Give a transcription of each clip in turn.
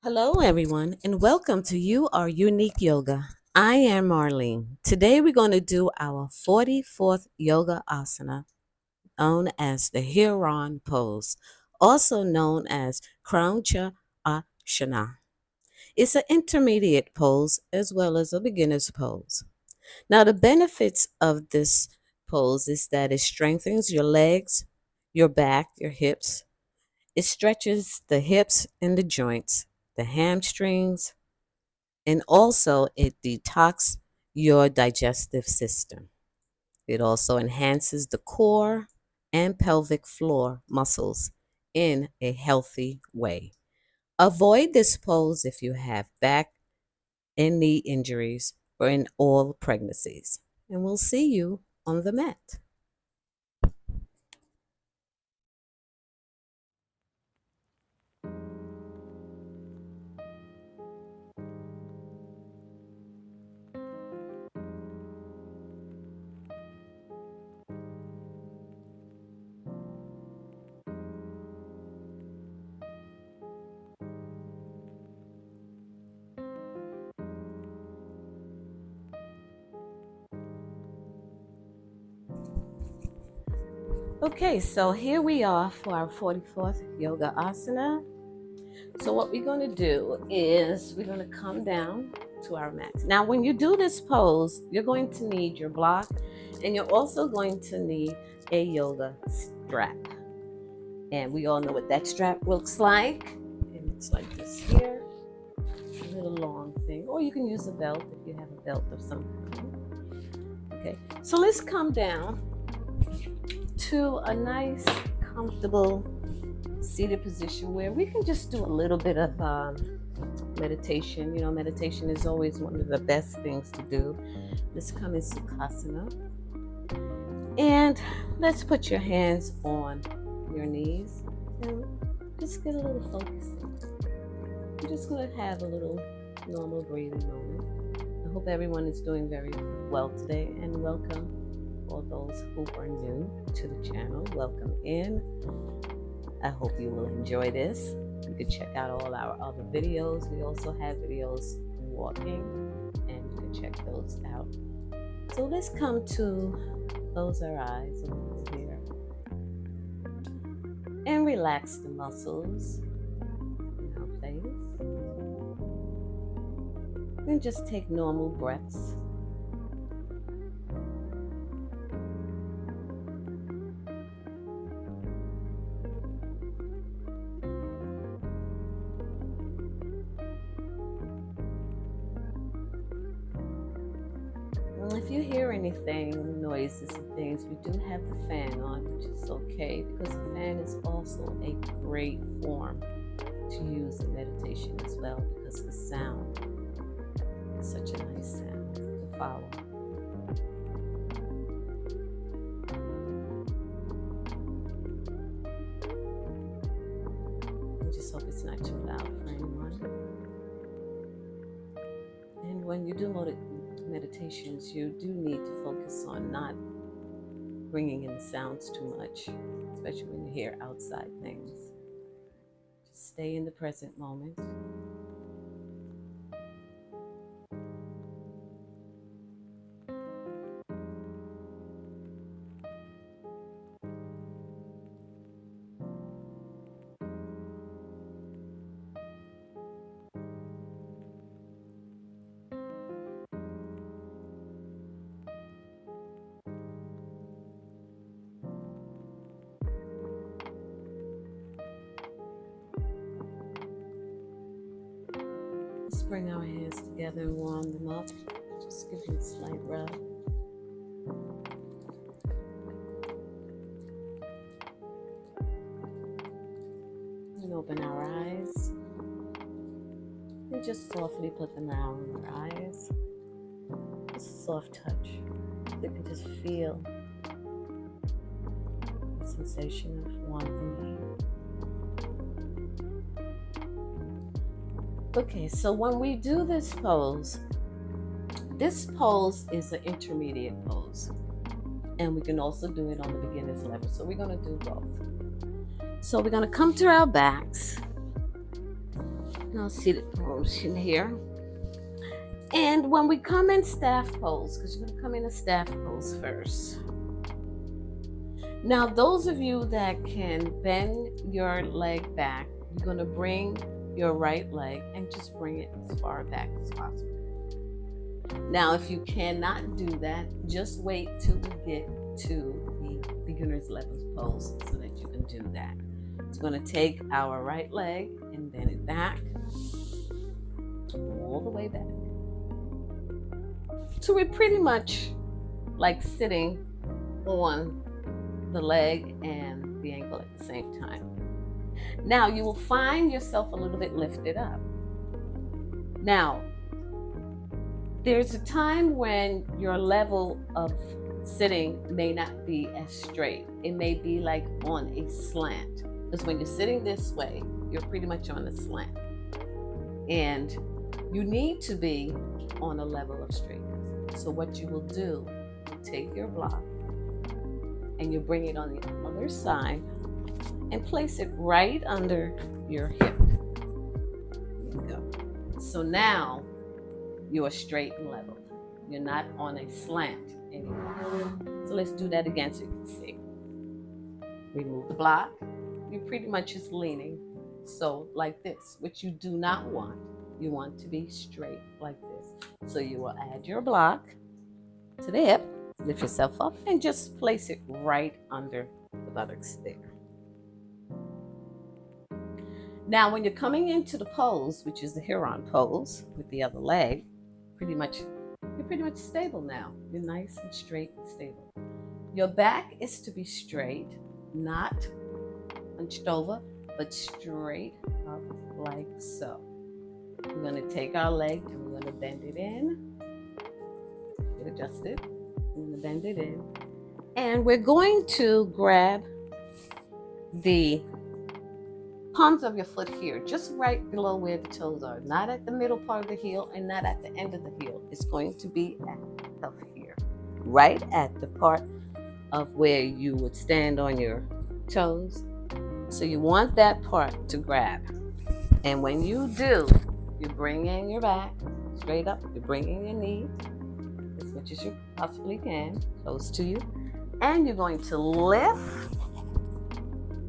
Hello, everyone, and welcome to You Are Unique Yoga. I am Marlene. Today, we're going to do our 44th yoga asana, known as the Heron Pose, also known as Krounchasana. It's an intermediate pose as well as a beginner's pose. Now, the benefits of this pose is that it strengthens your legs, your back, your hips. It stretches the hips and the joints, the hamstrings, and also it detox your digestive system. It also enhances the core and pelvic floor muscles in a healthy way. Avoid this pose if you have back and knee injuries or in all pregnancies. And we'll see you on the mat. Okay, so here we are for our 44th yoga asana. So what we're going to do is we're going to come down to our mats. Now, when you do this pose, you're going to need your block and you're also going to need a yoga strap. And we all know what that strap looks like. It looks like this here, a little long thing. Or you can use a belt if you have a belt of some kind. Okay, so let's come down to a nice, comfortable seated position where we can just do a little bit of meditation. You know, meditation is always one of the best things to do. Let's come in Sukhasana. And let's put your hands on your knees and just get a little focus. I'm just going to have a little normal breathing moment. I hope everyone is doing very well today, and welcome all those who are new to the channel. Welcome in. I hope you will enjoy this. You can check out all our other videos. We also have videos in walking, and you can check those out. So let's come to close our eyes a little here and relax the muscles in our face. And just take normal breaths. If you hear anything, noises and things, we do have the fan on, which is okay because the fan is also a great form to use in meditation as well because the sound is such a nice sound to follow. I just hope it's not too loud for anyone. And when you do meditations, you do need to focus on not bringing in the sounds too much, especially when you hear outside things. Just stay in the present moment. Let's bring our hands together and warm them up. Just give them a slight rub. And open our eyes. And just softly put them around our eyes. Just a soft touch. You can just feel the sensation of warmth. Okay, so when we do this pose is an intermediate pose. And we can also do it on the beginner's level. So we're going to do both. So we're going to come to our backs. Now seated position here. And when we come in staff pose, because you're going to come in a staff pose first. Now, those of you that can bend your leg back, you're going to bring your right leg and just bring it as far back as possible. Now, if you cannot do that, just wait till we get to the beginner's level pose so that you can do that. It's going to take our right leg and bend it back, all the way back. So we're pretty much like sitting on the leg and the ankle at the same time. Now you will find yourself a little bit lifted up. Now, there's a time when your level of sitting may not be as straight. It may be like on a slant. Because when you're sitting this way, you're pretty much on a slant. And you need to be on a level of straightness. So what you will do, you take your block and you bring it on the other side and place it right under your hip. There you go. So now you are straight and level. You're not on a slant anymore. So let's do that again so you can see. Remove the block. You're pretty much just leaning. So like this, which you do not want. You want to be straight like this. So you will add your block to the hip, lift yourself up, and just place it right under the buttocks there. Now, when you're coming into the pose, which is the Heron pose with the other leg, you're pretty much stable now. You're nice and straight and stable. Your back is to be straight, not hunched over, but straight up like so. We're going to take our leg and we're going to bend it in. Adjust it. We're going to bend it in. And we're going to grab the palms of your foot here, just right below where the toes are, not at the middle part of the heel and not at the end of the heel. It's going to be at the cuff here, right at the part of where you would stand on your toes. So you want that part to grab. And when you do, you bring in your back straight up, you're bringing your knee as much as you possibly can, close to you, and you're going to lift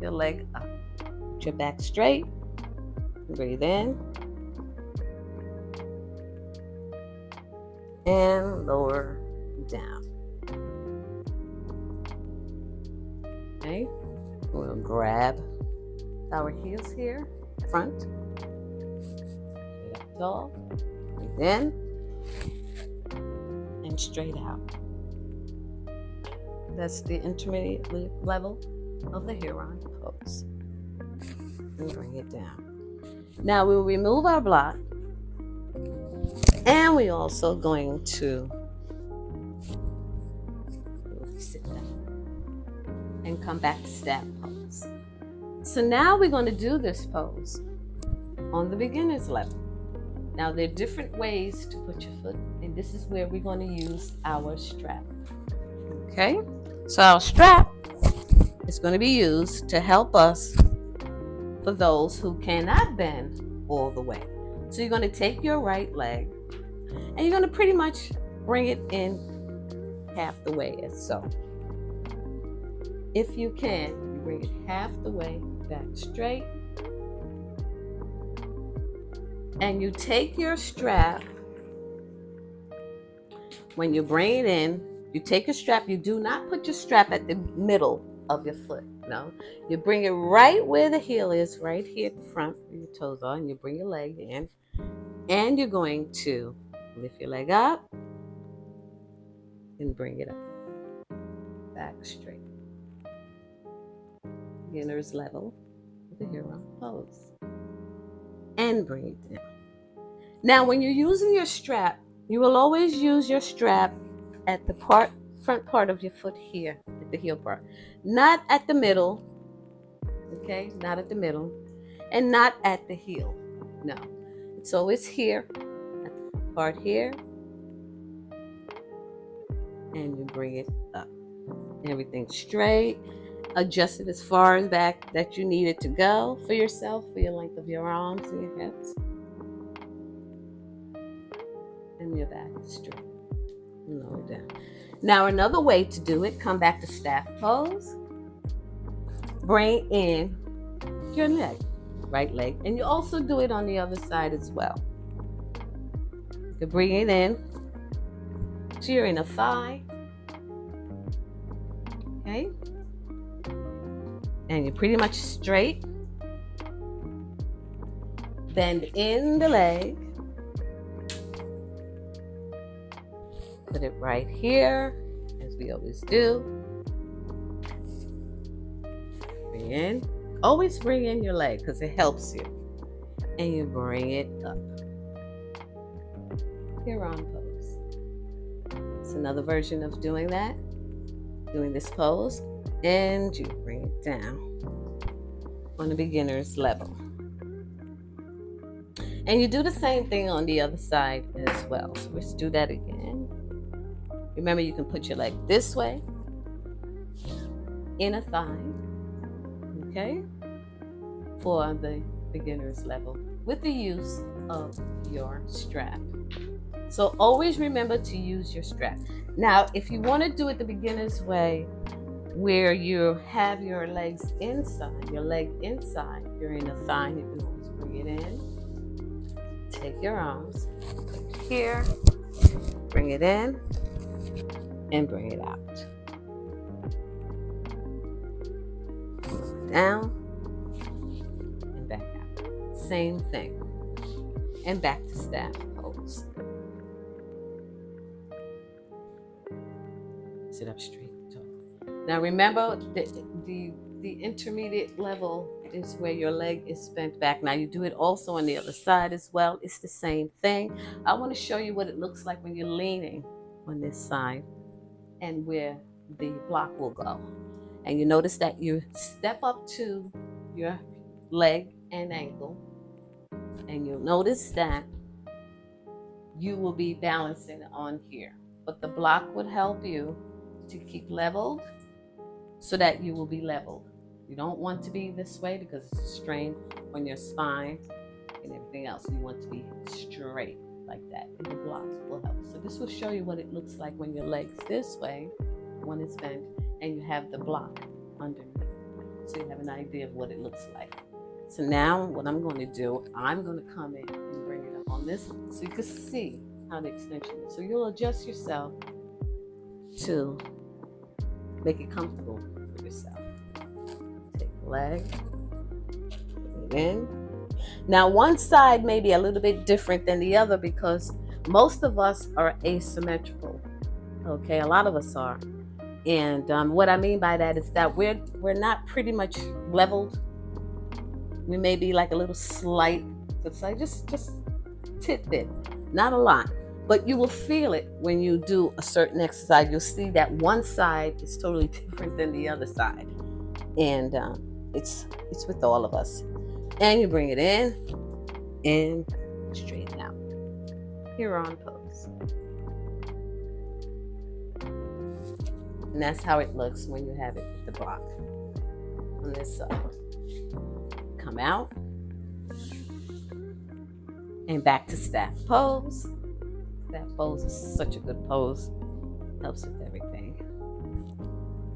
your leg up. Your back straight, breathe in, and lower down. Okay, we'll grab our heels here, front, straight up tall, breathe in, and straight out. That's the intermediate level of the Heron pose. And bring it down. Now we will remove our block, and we're also going to sit down and come back to staff pose. So now we're going to do this pose on the beginner's level. Now there are different ways to put your foot, and this is where we're going to use our strap. Okay, so our strap is going to be used to help us for those who cannot bend all the way. So you're going to take your right leg and you're going to pretty much bring it in half the way as so. If you can, you bring it half the way back straight. And you take your strap. When you bring it in, you take your strap. You do not put your strap at the middle of your foot. No, you bring it right where the heel is, right here at the front where your toes are, and you bring your leg in, and you're going to lift your leg up and bring it up, back straight. Beginner's level with the Heron pose, and bring it down. Now, when you're using your strap, you will always use your strap at the front part of your foot here, at the heel part, not at the middle. Okay, not at the middle, and not at the heel. No, so it's here, at the part here, and you bring it up. Everything straight, Adjust it as far as back that you need it to go for yourself, for your length of your arms and your hips. And your back is straight. Lower down. Now another way to do it, come back to staff pose. Bring in your leg, right leg. And you also do it on the other side as well. You can bring it in to your inner thigh. Okay? And you're pretty much straight. Bend in the leg. Put it right here, as we always do. Bring in. Always bring in your leg because it helps you. And you bring it up. Heron Pose. It's another version of doing that. Doing this pose. And you bring it down on the beginner's level. And you do the same thing on the other side as well. So let's do that again. Remember, you can put your leg this way, inner thigh, okay, for the beginner's level with the use of your strap. So always remember to use your strap. Now, if you want to do it the beginner's way, where you have your legs inside, your leg inside your inner thigh, you can always bring it in. Take your arms, put it here, bring it in, and bring it out. Down and back out. Same thing. And back to staff pose. Sit up straight. Now remember, the intermediate level is where your leg is bent back. Now you do it also on the other side as well. It's the same thing. I want to show you what it looks like when you're leaning on this side and where the block will go. And you notice that you step up to your leg and ankle, and you'll notice that you will be balancing on here. But the block would help you to keep leveled so that you will be leveled. You don't want to be this way because it's a strain on your spine and everything else. You want to be straight like that, and the block will help. So this will show you what it looks like when your leg's this way, one is bent, and you have the block underneath. So you have an idea of what it looks like. So now what I'm going to do, I'm going to come in and bring it up on this so you can see how the extension is. So you'll adjust yourself to make it comfortable for yourself. Take the leg, bring it in. Now one side may be a little bit different than the other because most of us are asymmetrical. Okay, a lot of us are. And what I mean by that is that we're not pretty much leveled. We may be like a little slight, just tidbit, not a lot. But you will feel it when you do a certain exercise. You'll see that one side is totally different than the other side. And it's with all of us. And you bring it in and straighten out. Heron Pose. And that's how it looks when you have it with the block on this side. Come out and back to staff pose. Staff pose is such a good pose. Helps with everything.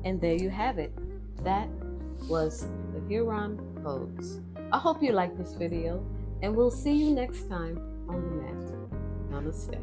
And there you have it. That was the Heron Pose. I hope you like this video, and we'll see you next time on the mat. Namaste.